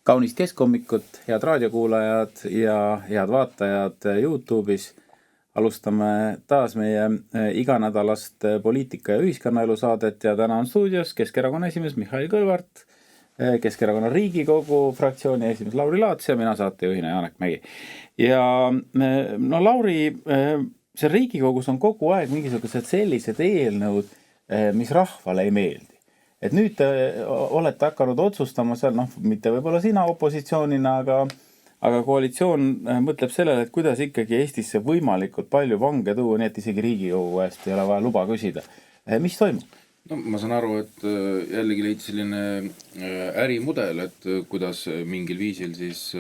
Kaunist keskhommikut, head raadiokuulajad ja head vaatajad YouTube'is. Alustame taas meie iganädalast poliitika- ja ühiskonnaelu saadet ja täna on stuudios Keskerakonna esimees Mihhail Kõlvart, Keskerakonna Riigikogu fraktsiooni esimees Lauri Laats ja mina saatejuhina Janek Mägi. Ja no Lauri, see Riigikogus on kogu aeg mingisugused sellised eelnõud, mis rahvale ei meeldi. Et nüüd te olete hakanud otsustama seal, mitte võib-olla sina opositsioonina, aga koalitsioon mõtleb sellele, et kuidas ikkagi Eestisse võimalikult palju vange tuua, nii et isegi Riigikogu eest ei ole vaja luba küsida. Mis toimub? No, ma saan aru, et jällegi leid selline ärimudel, et kuidas mingil viisil siis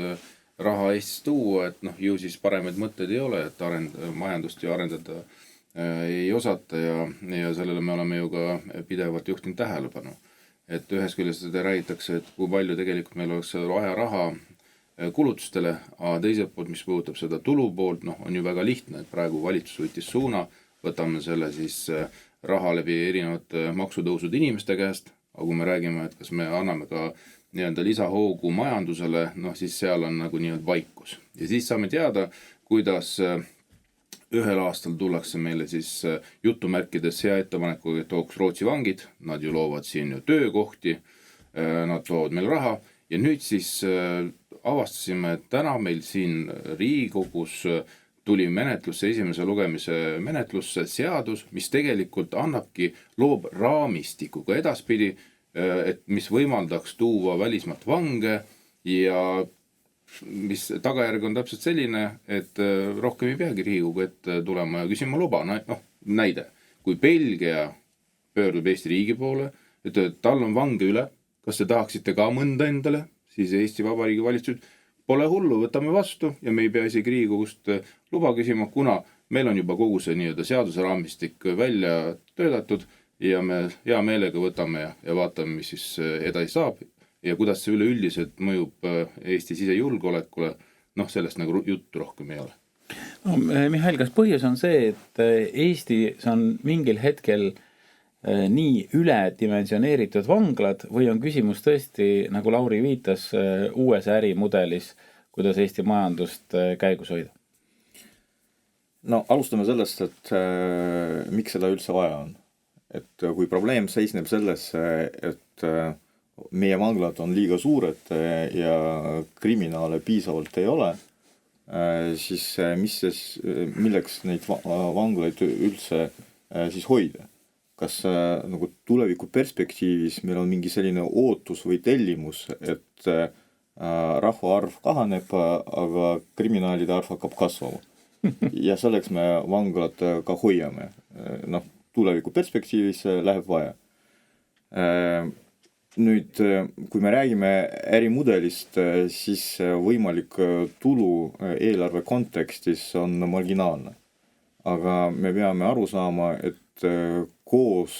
raha Eestis tuua, et ju siis paremaid mõtteid ei ole, et majandust ju arendada ei osata ja sellele me oleme ju ka pidevalt juhtinud tähelepanu. Et ühes küljest seda räägitakse, et kui palju tegelikult meil oleks vaja raha kulutustele, aga teiselt poolt, mis puudutab seda tulupoolt, on ju väga lihtne, et praegu valitsus võttis suuna, võtame selle siis raha läbi erinevate maksutõusud inimeste käest, aga kui me räägime, et kas me anname ka nii-öelda lisahoogu majandusele, siis seal on nagu nii-öelda vaikus. Ja siis saame teada, kuidas ühel aastal tullakse meile siis jutumärkides hea ettepanekuga, et tooks Rootsi vangid, nad ju loovad siin ju töökohti, nad toovad meil raha ja nüüd siis avastasime, et täna meil siin Riigikogus tuli menetlusse, esimese lugemise menetlusse seadus, mis tegelikult annabki, loob raamistikuga edaspidi, et mis võimaldaks tuua välismaalt vange ja mis tagajärg on täpselt selline, et rohkem ei peagi Riigikogu ette tulema ja küsima luba. Näide, kui Belgia pöördub Eesti riigi poole, et tal on vange üle, kas te tahaksite ka mõnda endale, siis Eesti Vabariigi valitsus pole hullu, võtame vastu ja me ei pea isegi Riigikogust luba küsima, kuna meil on juba kogu see nii-öelda seaduse raamistik välja töötatud ja me hea meelega võtame ja vaatame, mis siis edasi saab. Ja kuidas see üleüldiselt mõjub Eesti sisejulgeolekule, sellest nagu juttu rohkem ei ole. Mihhail, kas põhjus on see, et Eestis on mingil hetkel nii üledimensioneeritud vanglad või on küsimus tõesti, nagu Lauri viitas, uues ärimudelis, kuidas Eesti majandust käigus hoida? Alustame sellest, et miks seda üldse vaja on. Et kui probleem seisneb selles, et meie vanglad on liiga suured ja kriminaale piisavalt ei ole, siis milleks neid vanglaid üldse siis hoida? Kas nagu tuleviku perspektiivis meil on mingi selline ootus või tellimus, et rahvaarv kahaneb, aga kriminaalide arv hakkab kasvama? Ja selleks me vanglad ka hoiame. Tuleviku perspektiivis läheb vaja. Nüüd, kui me räägime ärimudelist, siis võimalik tulu eelarve kontekstis on marginaalne. Aga me peame aru saama, et koos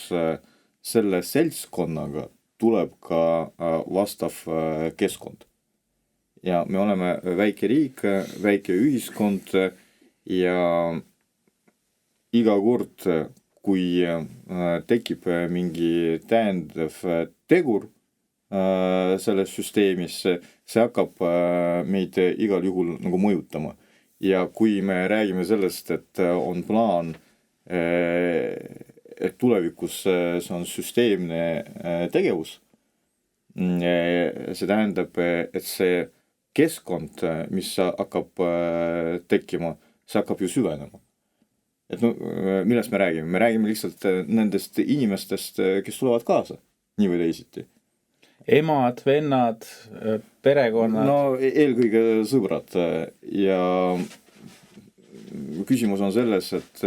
selle seltskonnaga tuleb ka vastav keskkond. Ja me oleme väike riik, väike ühiskond ja iga kord, kui tekib mingi täiendav tegur selles süsteemis, see hakkab meid igal juhul nagu mõjutama. Ja kui me räägime sellest, et on plaan, et tulevikus see on süsteemne tegevus, see tähendab, et see keskkond, mis hakkab tekkima, see hakkab ju süvenema. Et millest me räägime? Me räägime lihtsalt nendest inimestest, kes tulevad kaasa, nii või teisiti. Emad, vennad, perekonnad? Eelkõige sõbrad. Ja küsimus on selles, et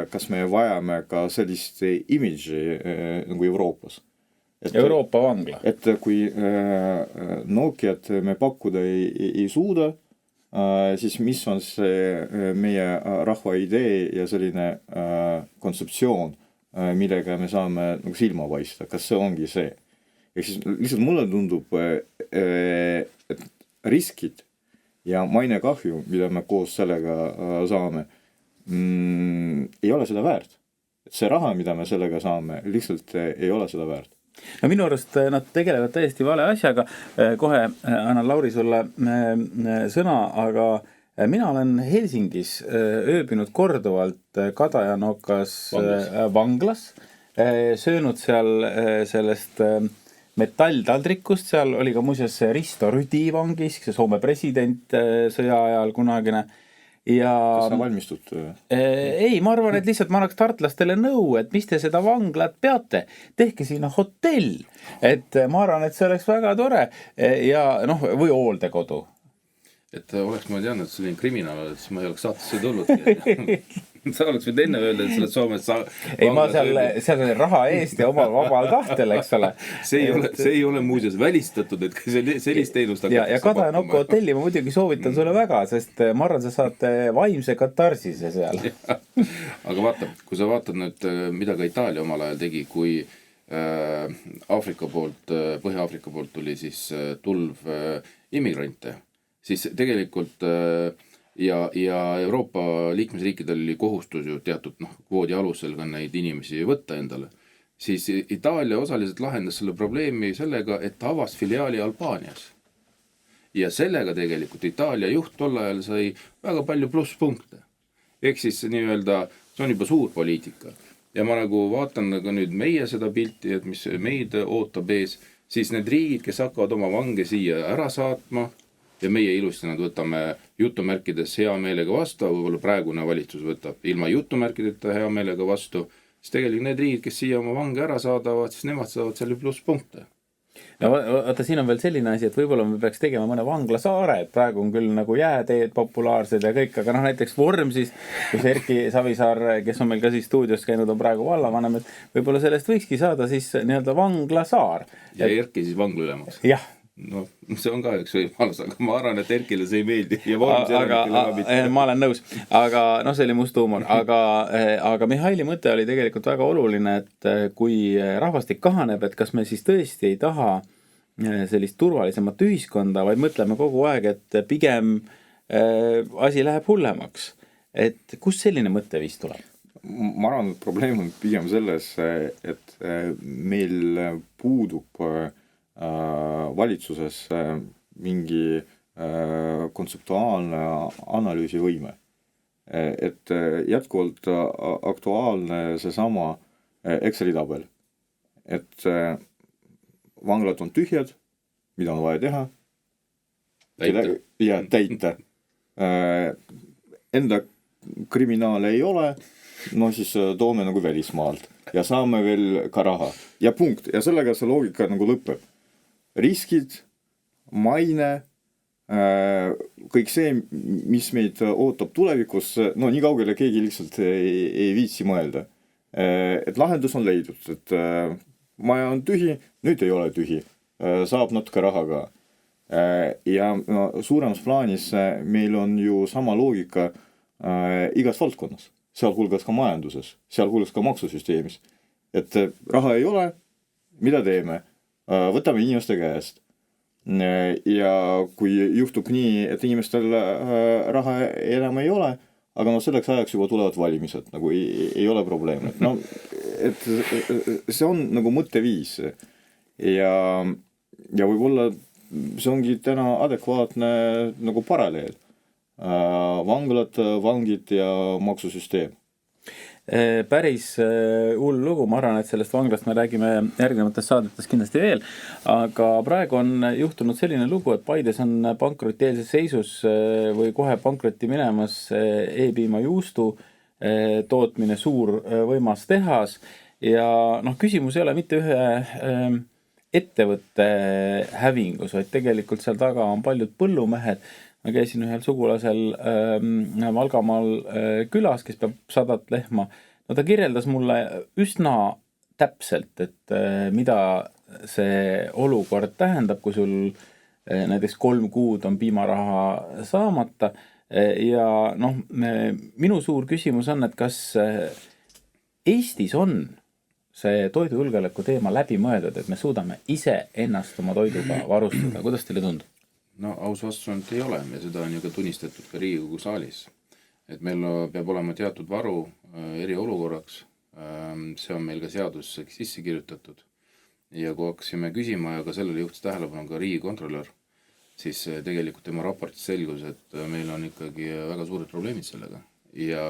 kas me vajame ka sellist imidži nagu Euroopas. Euroopa vangla. Et kui Nokiat me pakkuda ei suuda, siis mis on see meie rahva idee ja selline kontseptsioon, millega me saame nagu silma paista, kas see ongi see? Ehk siis lihtsalt mulle tundub, et riskid ja maine kahju, mida me koos sellega saame, ei ole seda väärt. See raha, mida me sellega saame, lihtsalt ei ole seda väärt. no minu arust nad tegelevad täiesti vale asjaga. Kohe annan Lauri sulle sõna, aga mina olen Helsingis ööbinud korduvalt Kadajanokas vanglas, söönud seal sellest metalltaldrikust, seal oli ka muuseas Risto Rüdi vangis, see Soome president sõja ajal kunagine. Ja kas sa valmistud? Ei, ma arvan, et lihtsalt ma annaks tartlastele nõu, et mis te seda vanglat peate, tehke sinna hotell, et ma arvan, et see oleks väga tore ja noh, või hooldekodu. Et oleks ma teadnud, et selline kriminaal, et siis ma ei oleks saatesse tulnud. Sa oleks võid enne öelda, et sa oled Soomes ei, ma seal raha eest ja omal vabal tahtel, eks ole. See ei ole muuseas välistatud, et sellist teenust ja Kadajanoko hotelli ma muidugi soovitan sulle väga, sest ma arvan, sa saad vaimse katarsise seal. Aga vaata, kui sa vaatad nüüd, mida ka Itaalia omal ajal tegi, kui Aafrika poolt, Põhja-Aafrika poolt tuli siis tulv immigrante, siis tegelikult ja Euroopa liikmesriikidel oli kohustus ju teatud kvoodi alusel ka neid inimesi võtta endale, siis Itaalia osaliselt lahendas selle probleemi sellega, et ta avas filiaali Albaanias. Ja sellega tegelikult Itaalia juht tol ajal sai väga palju plusspunkte. Ehk siis nii-öelda, see on juba suur poliitika. Ja ma nagu vaatan nagu nüüd meie seda pilti, et mis meid ootab ees, siis need riigid, kes hakkavad oma vange siia ära saatma, ja meie ilusti nad võtame jutumärkides hea meelega vastu, võib-olla praegune valitsus võtab ilma jutumärkideta hea meelega vastu, siis tegelikult need riigid, kes siia oma vange ära saadavad, siis nemad saavad selle plusspunkte. No vaata, siin on veel selline asi, et võib-olla me peaks tegema mõne vanglasaare, et praegu on küll nagu jääteed populaarsed ja kõik, aga näiteks Vormsis, kus Erki Savisaar, kes on meil ka siis stuudios käinud, on praegu vallavanem, et võib-olla sellest võikski saada siis nii-öelda vanglasaar. Ja Erki siis vanglaülemaks. Jah. No, see on ka üks võimalus, aga ma arvan, et Erkile see ei meeldi. Ja ma olen nõus, aga see oli must huumor, aga Mihhaili mõte oli tegelikult väga oluline, et kui rahvastik kahaneb, et kas me siis tõesti ei taha sellist turvalisemat ühiskonda, vaid mõtleme kogu aeg, et pigem asi läheb hullemaks. Et kus selline mõtteviis tuleb? Ma arvan, et probleem on pigem selles, et meil puudub valitsuses mingi kontseptuaalne analüüsivõime. Et jätkuvalt aktuaalne seesama Exceli tabel. Et vanglad on tühjad, mida on vaja teha. Täita. Enda kriminaale ei ole, no siis toome nagu välismaalt ja saame veel ka raha. Ja punkt. Ja sellega see loogika nagu lõpeb. Riskid, maine, kõik see, mis meid ootab tulevikus, no nii kaugele keegi lihtsalt ei viitsi mõelda. Et lahendus on leidnud, et maja on tühi, nüüd ei ole tühi, saab natuke raha ka. Ja suuremas plaanis meil on ju sama loogika igas valdkonnas, sealhulgas ka majanduses, sealhulgas ka maksusüsteemis. Et raha ei ole, mida teeme? Võtame inimeste käest. Ja kui juhtub nii, et inimestel raha enam ei ole, aga selleks ajaks juba tulevad valimised, nagu ei ole probleem. Et see on nagu mõtteviis. Ja võib-olla see ongi täna adekvaatne nagu paralleel. Vanglad, vangid ja maksusüsteem. Päris hull lugu, ma arvan, et sellest vanglast me räägime järgnevates saadetes kindlasti veel, aga praegu on juhtunud selline lugu, et Paides on pankrotieelses seisus või kohe pankrotti minemas e-piima juustu tootmine, suur võimas tehas ja küsimus ei ole mitte ühe ettevõtte hävingus, vaid tegelikult seal taga on paljud põllumehed. Ma käisin ühel sugulasel Valgamaal külas, kes peab 100 lehma. No ta kirjeldas mulle üsna täpselt, et mida see olukord tähendab, kui sul näiteks 3 kuud on piimaraha saamata. Ja minu suur küsimus on, et kas Eestis on see toidujulgeoleku teema läbi mõeldud, et me suudame ise ennast oma toiduga varustada. Kuidas teile tundub? No aus vastus on, et ei ole ja seda on ju ka tunnistatud ka Riigikogu saalis. Et meil peab olema teatud varu eriolukorraks. See on meil ka seaduseks sisse kirjutatud. ja kui hakkasime küsima ja ka sellele juhtis tähelepanu ka riigikontrolör, siis tegelikult tema raportis selgus, et meil on ikkagi väga suured probleemid sellega ja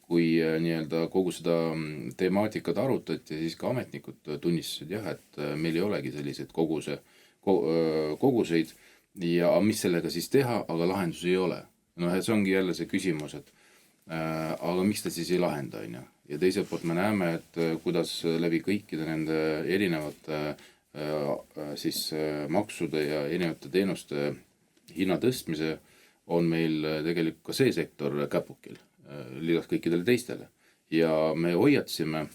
kui nii-öelda kogu seda temaatikat arutati, siis ka ametnikud tunnistasid jah, et meil ei olegi selliseid koguseid ja mis sellega siis teha, aga lahendusi ei ole. Noh, et see ongi jälle see küsimus, et aga miks ta siis ei lahenda, on ju. Ja teiselt poolt me näeme, et kuidas läbi kõikide nende erinevate siis maksude ja erinevate teenuste hinna tõstmise on meil tegelikult ka see sektor käpukil lisaks kõikidele teistele. Ja me hoiatasime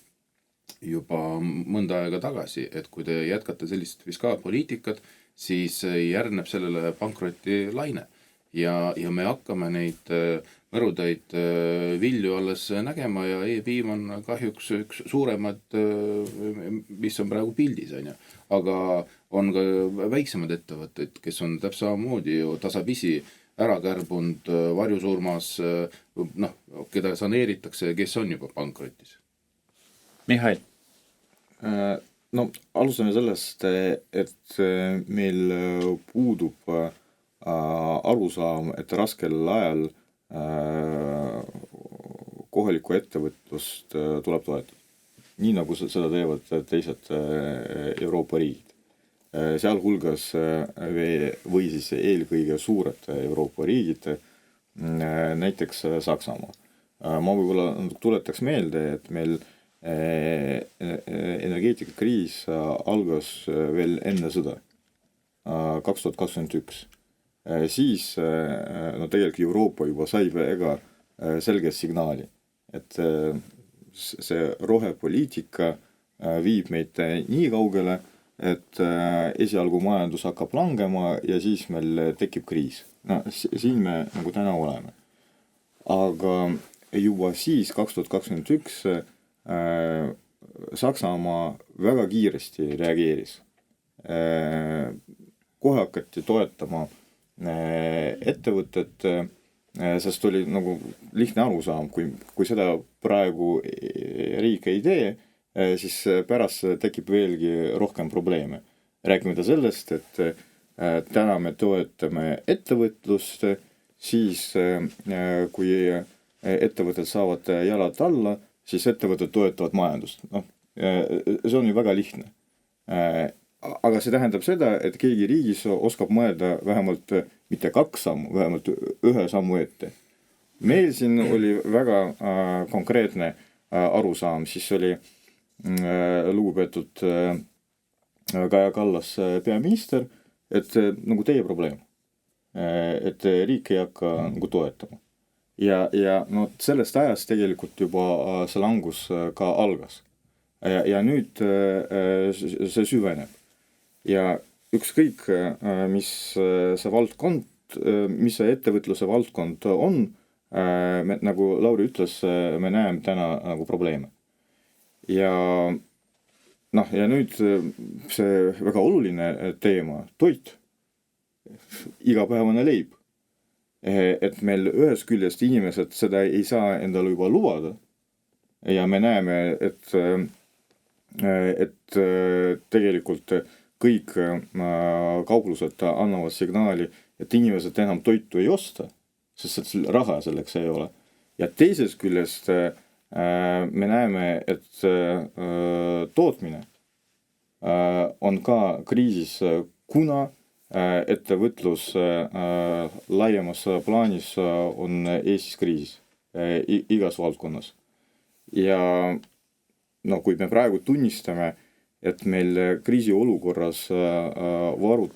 juba mõnda aega tagasi, et kui te jätkate sellist fiskaalpoliitikat, siis järgneb sellele pankroti laine. Ja me hakkame neid mõrudaid vilju alles nägema ja e-piim on kahjuks üks suuremad, mis on praegu pildis, on ju. Aga on ka väiksemad ettevõtted, kes on täpselt samamoodi ju tasapisi ära kärbunud varjusurmas, noh, keda saneeritakse, kes on juba pankrotis. Mihhail. No alustame sellest, et meil puudub arusaam, et raskel ajal kohalikku ettevõtlust tuleb toetada. Nii nagu seda teevad teised Euroopa riigid. Sealhulgas või siis eelkõige suured Euroopa riigid, näiteks Saksamaa. Ma võib-olla tuletaks meelde, et meil energeetikakriis algas veel enne sõda, 2021. Siis no tegelikult Euroopa juba sai väga selge signaali, et see rohepoliitika viib meid nii kaugele, et esialgu majandus hakkab langema ja siis meil tekib kriis. No, siin me nagu täna oleme. Aga juba siis 2021 Saksamaa väga kiiresti reageeris. Kohe hakati toetama ettevõtted, sest oli nagu lihtne arusaam, kui seda praegu riik ei tee, siis pärast tekib veelgi rohkem probleeme. Rääkimata sellest, et täna me toetame ettevõtlust, siis kui ettevõtted saavad jalad alla, siis ettevõtted toetavad majandust. No, see on ju väga lihtne. Aga see tähendab seda, et keegi riigis oskab mõelda vähemalt mitte 2 sammu, vähemalt 1 sammu ette. Meil siin oli väga konkreetne arusaam, siis oli lugupeetud Kaja Kallas peaminister, et nagu teie probleem, et riik ei hakka nagu toetama. Ja no sellest ajast tegelikult juba see langus ka algas. Ja nüüd see süveneb. Ja ükskõik, mis see valdkond, mis see ettevõtluse valdkond on, nagu Lauri ütles, me näeme täna nagu probleeme. Ja nüüd see väga oluline teema, toit, igapäevane leib. Et meil ühes küljest inimesed seda ei saa endale juba lubada ja me näeme, et tegelikult kõik kauplused annavad signaali, et inimesed enam toitu ei osta, sest raha selleks ei ole. Ja teises küljest me näeme, et tootmine on ka kriisis, kuna ettevõtlus laiemas plaanis on Eestis kriisis igas valdkonnas. Ja no, kui me praegu tunnistame, et meil kriisi olukorras varud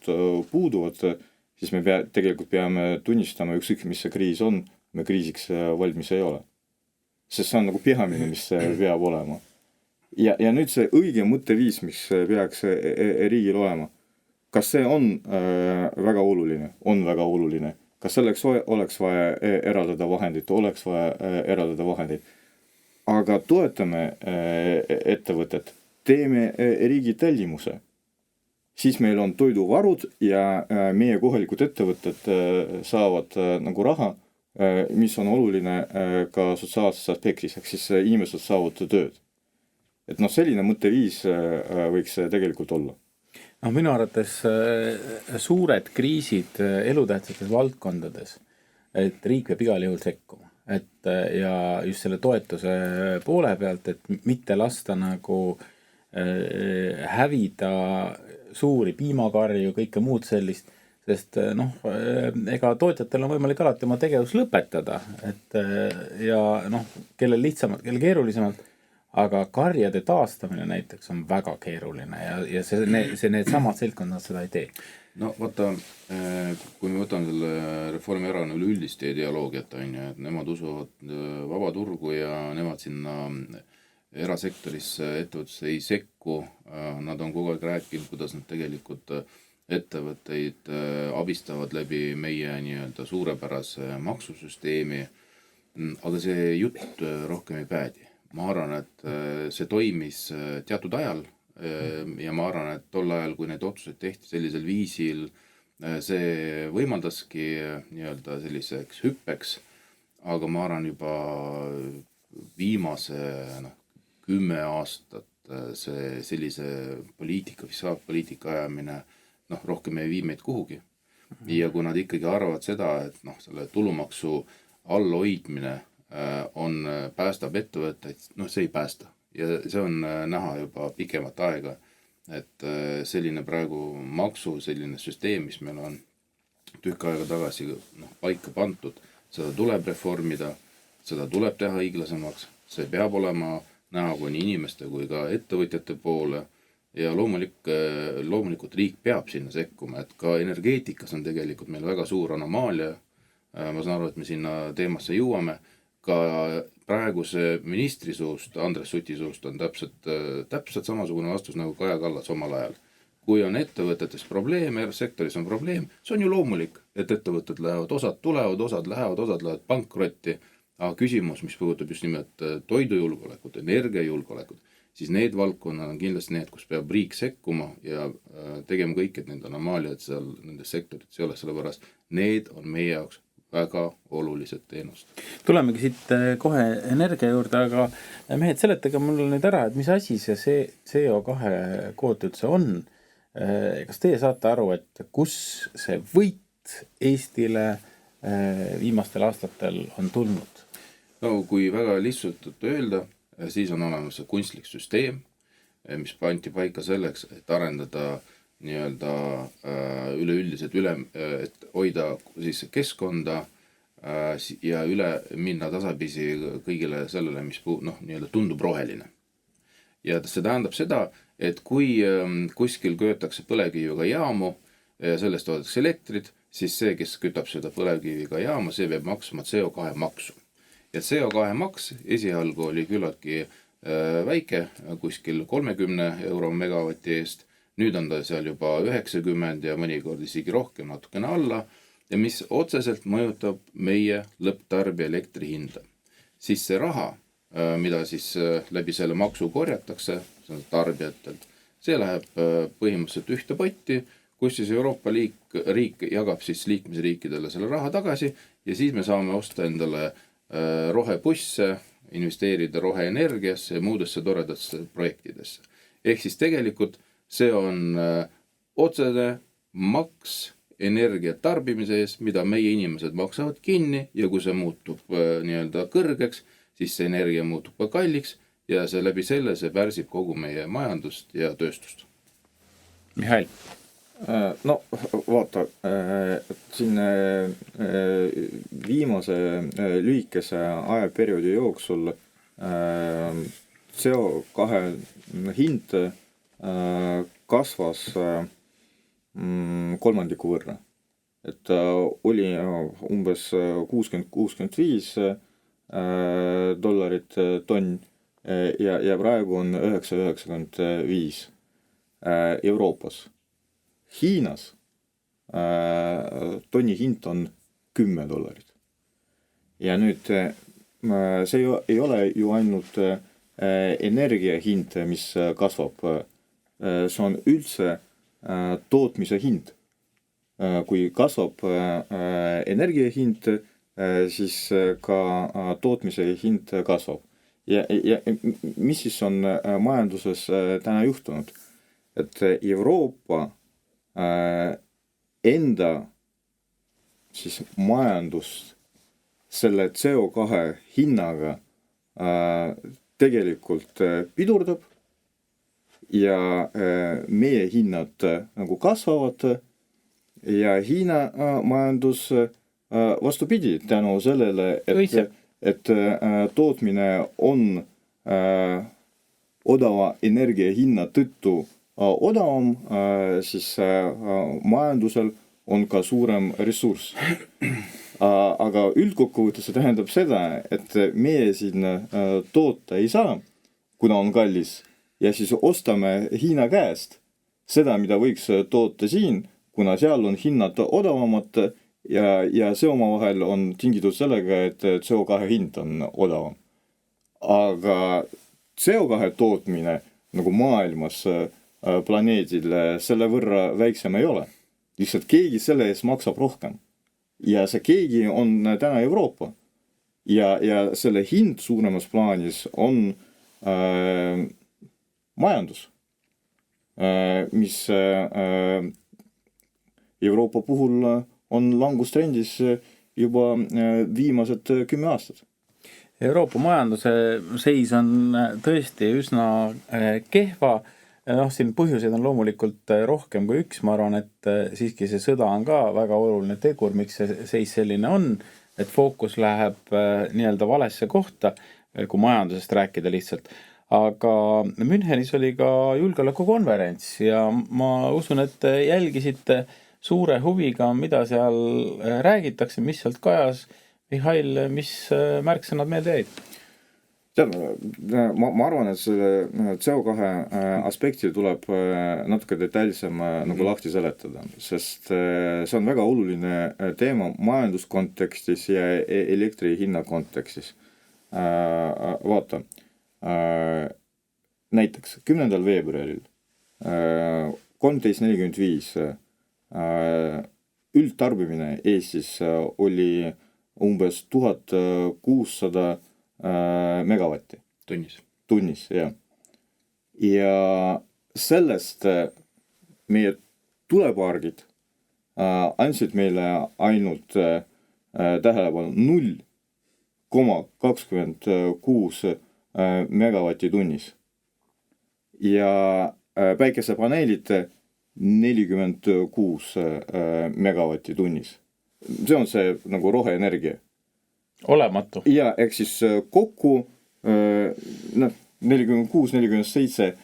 puuduvad, siis me tegelikult peame tunnistama ükskõik, mis see kriis on, me kriisiks valmis ei ole. Sest see on nagu peamine, mis peab olema. Ja nüüd see õige mõtteviis, mis peaks riigil olema. Kas see on väga oluline? On väga oluline. Kas selleks oleks vaja eraldada vahendid? Oleks vaja eraldada vahendid. Aga toetame ettevõtet. Teeme riigi tellimuse. Siis meil on toiduvarud ja meie kohalikud ettevõtted saavad nagu raha, mis on oluline ka sotsiaalses aspektis, ehk siis inimesed saavad tööd. et noh, selline mõtteviis võiks tegelikult olla. No minu arvates suured kriisid elutähtsates valdkondades, et riik peab igal juhul sekkuma, et ja just selle toetuse poole pealt, et mitte lasta nagu hävida suuri piimakarju, kõike muud sellist, sest noh, ega tootjatel on võimalik alati oma tegevus lõpetada, et ja noh, kellel lihtsamalt, kellel keerulisemalt, aga karjade taastamine näiteks on väga keeruline ja see needsamad seltkonnad seda ei tee. No vaata, kui me võtame selle Reformierakonna üleüldist ideoloogiat, on ju, et nemad usuvad vaba turgu ja nemad sinna erasektorisse ettevõtusse ei sekku, nad on kogu aeg rääkinud, kuidas nad tegelikult ettevõtteid abistavad läbi meie nii-öelda suurepärase maksusüsteemi, aga see jutt rohkem ei päädi. Ma arvan, et see toimis teatud ajal ja ma arvan, et tol ajal, kui need otsused tehti sellisel viisil, see võimaldaski nii-öelda selliseks hüppeks, aga ma arvan juba viimase 10 aastat see sellise fiskaalpoliitika ajamine rohkem ei vii meid kuhugi. Ja kui nad ikkagi arvavad seda, et selle tulumaksu allhoidmine päästab ettevõtteid, see ei päästa. Ja see on näha juba pikemat aega, et selline praegu maksu, selline süsteem, mis meil on tükk aega tagasi paika pandud, seda tuleb reformida, seda tuleb teha õiglasemaks, see peab olema näha kui nii inimeste kui ka ettevõtjate poole ja loomulikult riik peab sinna sekkuma, et ka energeetikas on tegelikult meil väga suur anomaalia. Ma saan aru, et me sinna teemasse jõuame. Ka praeguse ministri suust, Andres Suti suust on täpselt samasugune vastus nagu Kaja Kallas omal ajal. Kui on ettevõtetes probleem, sektoris on probleem, see on ju loomulik, et ettevõtted lähevad, osad tulevad, osad lähevad pankrotti. Aga küsimus, mis puudutab just nimelt toidujulgeolekut, energiajulgeolekut, siis need valdkonnad on kindlasti need, kus peab riik sekkuma ja tegema kõik, et need anomaaliad seal nendes sektorites ei ole, sellepärast need on meie jaoks väga olulised teenust. Tulemegi siit kohe energia juurde, aga mehed, seletage mulle nüüd ära, et mis asi see CO2 kvoot üldse on. Kas teie saate aru, et kus see võit Eestile viimastel aastatel on tulnud? No kui väga lihtsalt öelda, siis on olemas kunstlik süsteem, mis pandi paika selleks, et arendada nii-öelda üleüldiselt et hoida siis keskkonda ja üle minna tasapisi kõigile sellele, mis nii-öelda tundub roheline. Ja see tähendab seda, et kui kuskil köetakse põlevkiviga jaamu ja sellest toodetakse elektrit, siis see, kes kütab seda põlevkiviga jaama, see peab maksma CO2 maksu. Ja CO2 maks esialgu oli küllaltki väike, kuskil 30 euro megavati eest, nüüd on ta seal juba 90 ja mõnikord isegi rohkem natukene alla ja mis otseselt mõjutab meie lõpptarbija elektri hinda. Siis see raha, mida siis läbi selle maksu korjatakse tarbijatelt, see läheb põhimõtteliselt ühte potti, kus siis Euroopa riik jagab siis liikmesriikidele selle raha tagasi ja siis me saame osta endale rohebusse, investeerida roheenergiasse ja muudesse toredatesse projektidesse. Ehk siis tegelikult see on otsene maks energia tarbimise ees, mida meie inimesed maksavad kinni ja kui see muutub nii-öelda kõrgeks, siis see energia muutub ka kalliks ja see läbi selle see pärsib kogu meie majandust ja tööstust. Mihhail? No vaata, siin viimase lühikese ajaperioodi jooksul CO2 hind kasvas kolmandiku võrra. Et oli umbes 60-65 dollarit tonn ja praegu on 995 Euroopas. Hiinas tonni hind on $10. Ja nüüd see ei ole ju ainult energia hind, mis kasvab. See on üldse tootmise hind. Kui kasvab energia hind, siis ka tootmise hind kasvab. ja mis siis on majanduses täna juhtunud? Et Euroopa enda siis majandust selle CO2 hinnaga tegelikult pidurdab ja meie hinnad nagu kasvavad ja Hiina majandus vastupidi tänu sellele, et tootmine on odava energia hinna tõttu odavam, siis majandusel on ka suurem ressurss. Aga üldkokkuvõttes see tähendab seda, et meie siin toota ei saa, kuna on kallis, ja siis ostame Hiina käest seda, mida võiks toota siin, kuna seal on hinnad odavamad ja see omavahel on tingitud sellega, et CO2 hind on odavam. Aga CO2 tootmine nagu maailmas planeedil selle võrra väiksem ei ole. Lihtsalt keegi selle ees maksab rohkem. Ja see keegi on täna Euroopa. Ja selle hind suuremas plaanis on majandus, mis Euroopa puhul on langustrendis juba viimased 10 aastat. Euroopa majanduse seis on tõesti üsna kehva. Siin põhjuseid on loomulikult rohkem kui üks. Ma arvan, et siiski see sõda on ka väga oluline tegur, miks see seis selline on, et fookus läheb nii-öelda valesse kohta, kui majandusest rääkida lihtsalt. Aga Münchenis oli ka julgeolekukonverents ja ma usun, et jälgisite suure huviga, mida seal räägitakse, mis sealt kajas. Mihhail, mis märksõnad meelde jäid? Ma arvan, et selle CO2 aspekti tuleb natuke detailsem nagu lahti seletada, sest see on väga oluline teema majanduskontekstis ja elektri hinna kontekstis. Vaata, näiteks 10. veebruaril 13.45 üldtarbimine Eestis oli umbes 1600 megavatti. Tunnis, jah. Ja sellest meie tulepargid andsid meile ainult tähelepanu 0,26 megavatti tunnis. Ja päikesepaneelid 46 megavatti tunnis. See on see nagu roheenergia. Olematu. Ja ehk siis kokku 46-47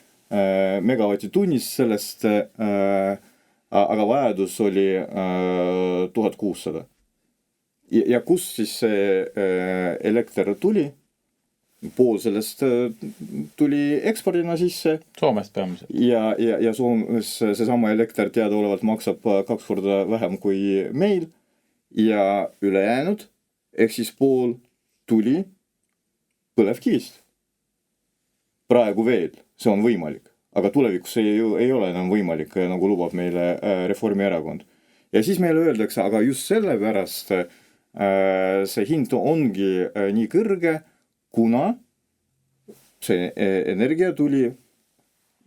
megavatti tunnis sellest, aga vajadus oli 1600. Ja kus siis see elekter tuli? Pool sellest tuli ekspordina sisse. Soomest peamiselt. Ja Soomes seesama elekter teadaolevalt maksab 2 korda vähem kui meil ja ülejäänud ehk siis pool tuli põlevkivist. Praegu veel, see on võimalik, aga tulevikus ei ole enam võimalik, nagu lubab meile Reformierakond. Ja siis meile öeldakse, aga just sellepärast see hind ongi nii kõrge, kuna see energia tuli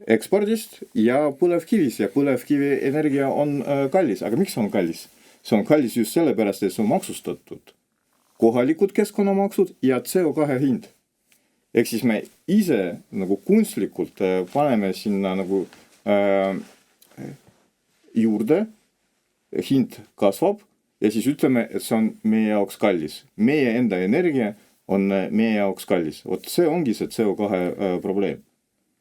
ekspordist ja põlevkivist ja põlevkivi energia on kallis. Aga miks on kallis? See on kallis just sellepärast, et see on maksustatud. Kohalikud keskkonnamaksud ja CO2 hind. Ehk siis me ise nagu kunstlikult paneme sinna nagu juurde, hind kasvab ja siis ütleme, et see on meie jaoks kallis. Meie enda energia on meie jaoks kallis. Vot see ongi see CO2 probleem.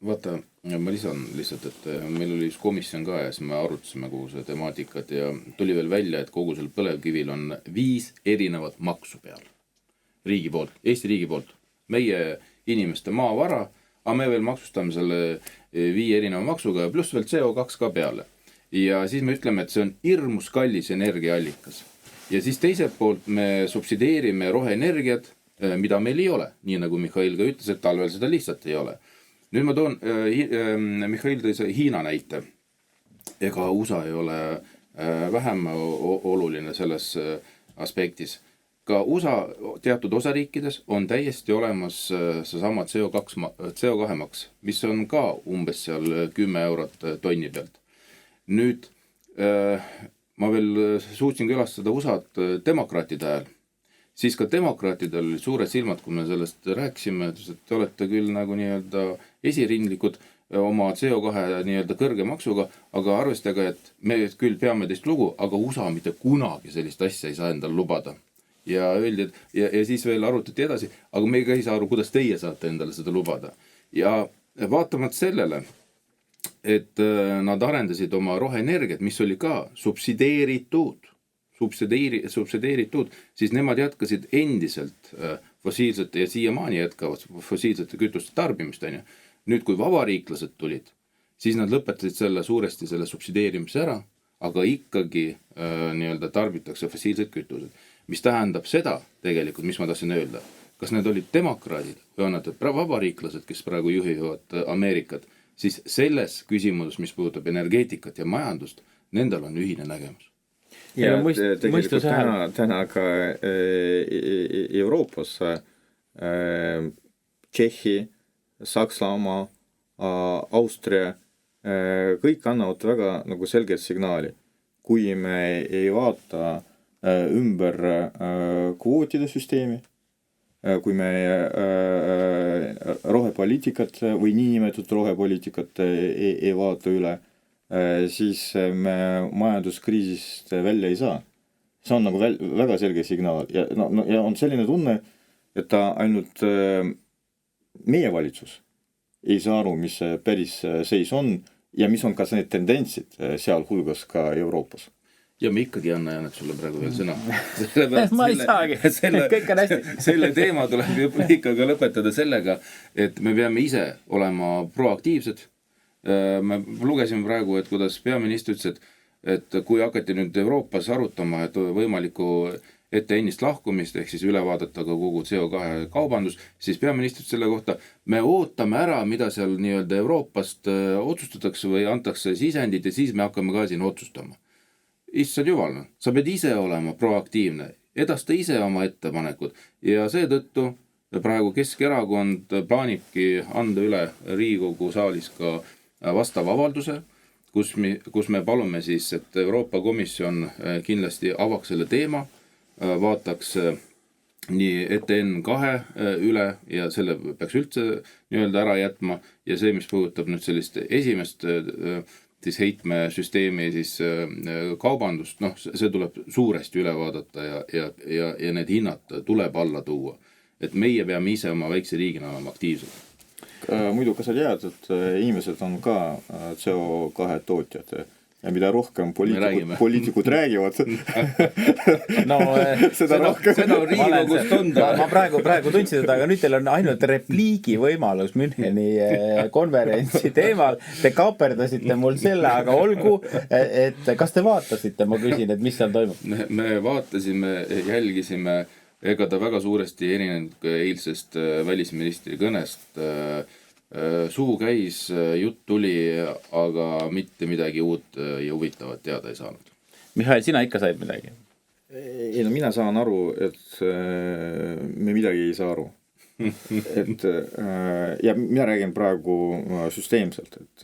Vaata, ma lisan lihtsalt, et meil oli üks komisjon ka ja siis me arutasime kogu see temaatikat ja tuli veel välja, et kogu selle põlevkivil on 5 erinevat maksu peal. Riigi poolt, Eesti riigi poolt. Meie inimeste maavara, aga me veel maksustame selle 5 erineva maksuga ja pluss veel CO2 ka peale. Ja siis me ütleme, et see on hirmus kallis energiaallikas. Ja siis teiselt poolt me subsideerime roheenergiat, mida meil ei ole. Nii nagu Mihhail ka ütles, et talvel seda lihtsalt ei ole. Nüüd ma toon, Mihhail tõi Hiina näite. Ega USA ei ole vähem oluline selles aspektis. ka USA teatud osariikides on täiesti olemas seesama CO2 maks, mis on ka umbes seal 10 eurot tonni pealt. Nüüd ma veel suutsin külastada USA-d demokraatide ajal, siis ka demokraatidel oli suured silmad, kui me sellest rääkisime, et te olete küll nagu nii-öelda esirindlikud oma CO2 nii-öelda kõrge maksuga, aga arvestage, et me küll peame teist lugu, aga USA mitte kunagi sellist asja ei saa endale lubada. Ja öeldi, et ja siis veel arutati edasi, aga me ei saa aru, kuidas teie saate endale seda lubada. Ja vaatamata sellele, et nad arendasid oma roheenergiat, mis oli ka subsideeritud, siis nemad jätkasid endiselt fossiilsete ja siiamaani jätkavad fossiilsete kütuste tarbimist. Nüüd, kui vabariiklased tulid, siis nad lõpetasid suuresti selle subsideerimise ära, aga ikkagi nii-öelda tarbitakse fossiilsed kütused. Mis tähendab seda tegelikult, mis ma tahtsin öelda, kas need olid demokraadid või on nad vabariiklased, kes praegu juhivad Ameerikat, siis selles küsimuses, mis puudutab energeetikat ja majandust, nendel on ühine nägemus. Ja tegelikult täna ka Euroopas Tšehhi, Saksamaa, Austria, kõik annavad väga nagu selget signaali. Kui me ei vaata ümber kvootide süsteemi, kui me rohepoliitikat või niinimetatud rohepoliitikat ei vaata üle, siis me majanduskriisist välja ei saa. See on nagu väga selge signaal ja on selline tunne, et ta ainult meie valitsus ei saa aru, mis päris seis on ja mis on ka need tendentsid seal hulgas ka Euroopas. Ja me ikkagi Anna sulle praegu veel sõna. Ma ei saagi, kõik on hästi. Selle teema tuleb ikkagi lõpetada sellega, et me peame ise olema proaktiivsed. Me lugesime praegu, et kuidas peaminister ütles, et kui hakati nüüd Euroopas arutama, et võimaliku ennist lahkumist, ehk siis üle vaadata ka kogu CO2 kaubandus, siis peaminister selle kohta, me ootame ära, mida seal nii-öelda Euroopast otsustatakse või antakse sisendid ja siis me hakkame ka siin otsustama. Issand jumal, sa pead ise olema proaktiivne, edasta ise oma ettepanekud ja seetõttu praegu Keskerakond plaanibki anda üle Riigikogu saalis ka vastava avalduse, kus me palume siis, et Euroopa Komisjon kindlasti avaks selle teema, vaataks nii ETN2 üle ja selle peaks üldse nii-öelda ära jätma ja see, mis puudutab nüüd sellist esimest siis heitmesüsteemi siis kaubandust, see tuleb suuresti üle vaadata ja need hinnad tuleb alla tuua. Et meie peame ise oma väikse riigina olema aktiivsed. Muidu, kas sa tead, et inimesed on ka CO2 tootjad ja mida rohkem poliitikud räägivad, seda rohkem. Seda on Riigikogust tunda. Ma praegu tundsin seda, aga nüüd teil on ainult repliigi võimalus Müncheni konverentsi teemal. Te kaaperdasite mul selle, aga olgu, et kas te vaatasite, ma küsin, et mis seal toimub? Me vaatasime, jälgisime, ega ta väga suuresti erinenud eilsest välisministri kõnest. Suu käis, jutt tuli, aga mitte midagi uut ja huvitavat teada ei saanud. Mihhail, sina ikka said midagi? Ei, mina saan aru, et me midagi ei saa aru. Ja mina räägin praegu süsteemselt, et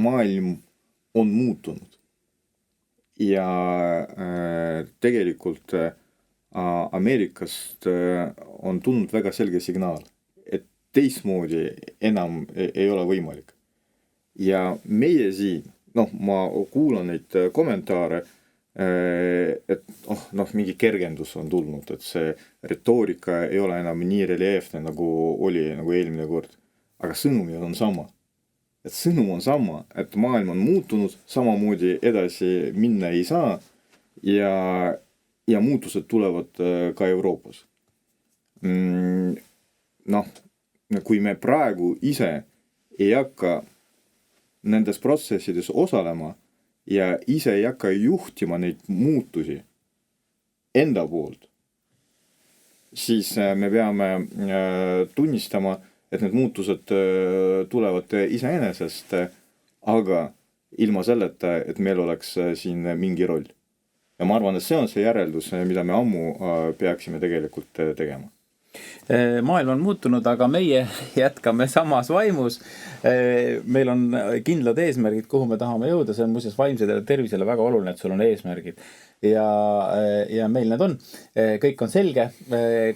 maailm on muutunud ja tegelikult Ameerikast on tulnud väga selge signaal, et teistmoodi enam ei ole võimalik. Ja meie siin, ma kuulan neid kommentaare, et mingi kergendus on tulnud, et see retoorika ei ole enam nii reljeefne, nagu oli nagu eelmine kord. Aga sõnumid on sama. Et sõnum on sama, et maailm on muutunud, samamoodi edasi minna ei saa ja muutused tulevad ka Euroopas. Kui me praegu ise ei hakka nendes protsessides osalema ja ise ei hakka juhtima neid muutusi enda poolt, siis me peame tunnistama, et need muutused tulevad iseenesest, aga ilma selleta, et meil oleks siin mingi roll. ja ma arvan, et see on see järeldus, mida me ammu peaksime tegelikult tegema. Maailm on muutunud, aga meie jätkame samas vaimus. Meil on kindlad eesmärgid, kuhu me tahame jõuda. See on muuseas vaimsele tervisele väga oluline, et sul on eesmärgid. Ja meil need on. Kõik on selge.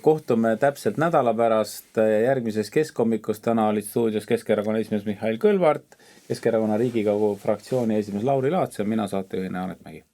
Kohtume täpselt nädala pärast järgmises keskhommikust. Täna olid stuudios Keskerakonna esimees Mihhail Kõlvart, Keskerakonna Riigikogu fraktsiooni esimees Lauri Laats ja mina saatejuhina Anet Mägi.